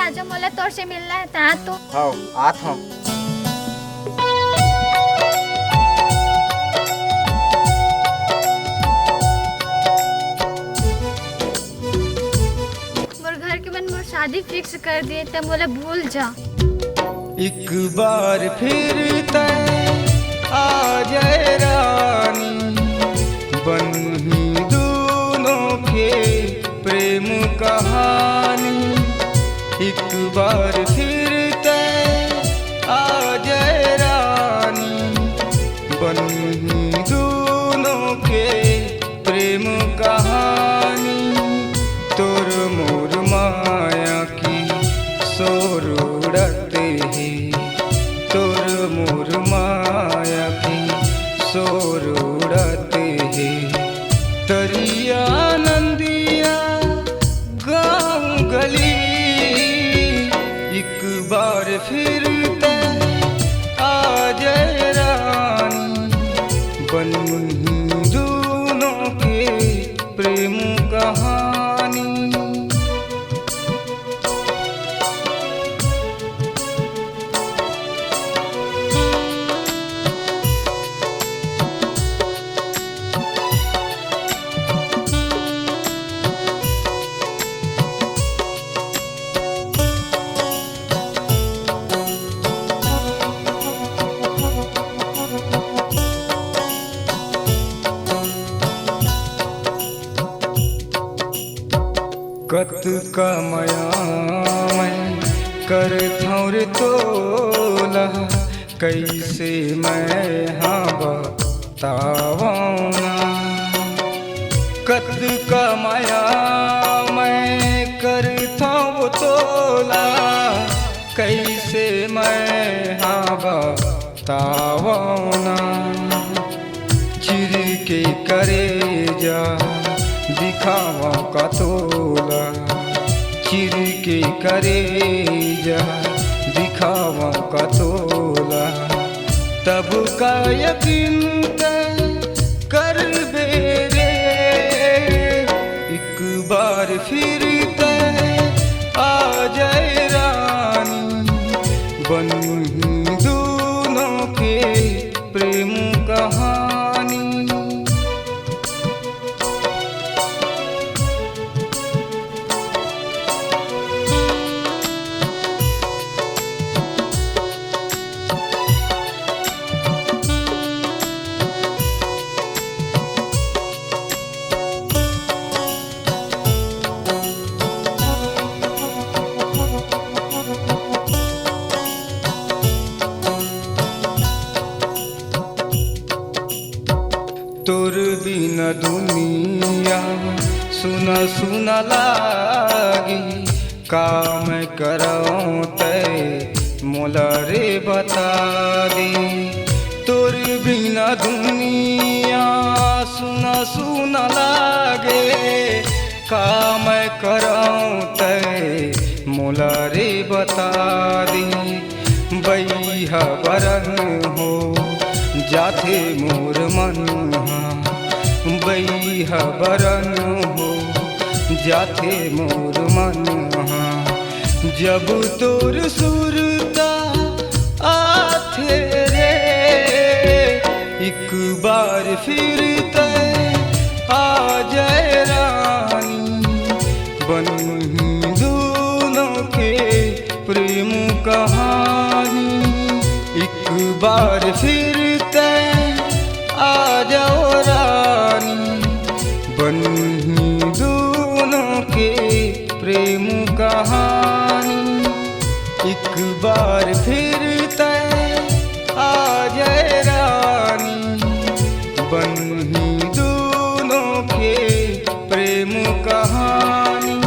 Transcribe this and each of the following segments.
आजा मोला तोर से मिलना है ता तो हाँ आत हूँ। मोर घर के मन मोर शादी फिक्स कर दिए तब मोला भूल जा। एक बार फिर तय आ जाए रानी, बन्ही दोनों के प्रेम कहानी। एक बार फिर तय आ जाए रानी, बन्ही दोनों के प्रेम कहानी। तोर मोर माया की सोर उड़ते ही, तोर मोर माया की सोर उड़ते ही। तरिया नंदिया गाँव गली, एक बार फिर तय आ जाए रानी, बन्ही दोनों के प्रेम कहानी। कत का मया मैं कर थौर तोला, कैसे मैं हाँ बतावना। कत का मया मैं कर थौ तोला, कैसे मैं हाँ बतावना। चिर के करे जा दिखावा का तोला, चिर के करे जा दिखावा का तोला। तब का यकीन कर बेरे, एक बार फिर तय आ जाए रानी, बन्ही दोनों के प्रेम कहानी। तोर बिना दुनिया सुना सुना लागी, का मैं कराऊं तय मोला रे बता दी। तोर बिना दुनिया सुना सुना लागे, का मैं कराऊं तय मोला रे बता दी। बैहा बरन हो जाथे मोर मन, बैहा बरन हो जाथे मोर मन। जब तोर सुरता आथे रे, एक बार फिर तय आ जाए रानी, बन्ही दोनों के प्रेम कहानी। एक बार फिर तय आ जाओ रानी, बन्ही दोनों के प्रेम कहानी। एक बार फिर तय आ जाए रानी, बन्ही दोनों के प्रेम कहानी।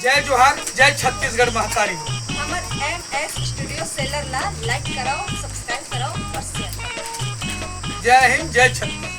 जय जोहार, जय छत्तीसगढ़ महतारी। हमर MS स्टूडियो सेलर ला लाइक कराओ, सब्सक्राइब कराओ और शेयर कराओ। जय हिंद, जय छत्तीसगढ़।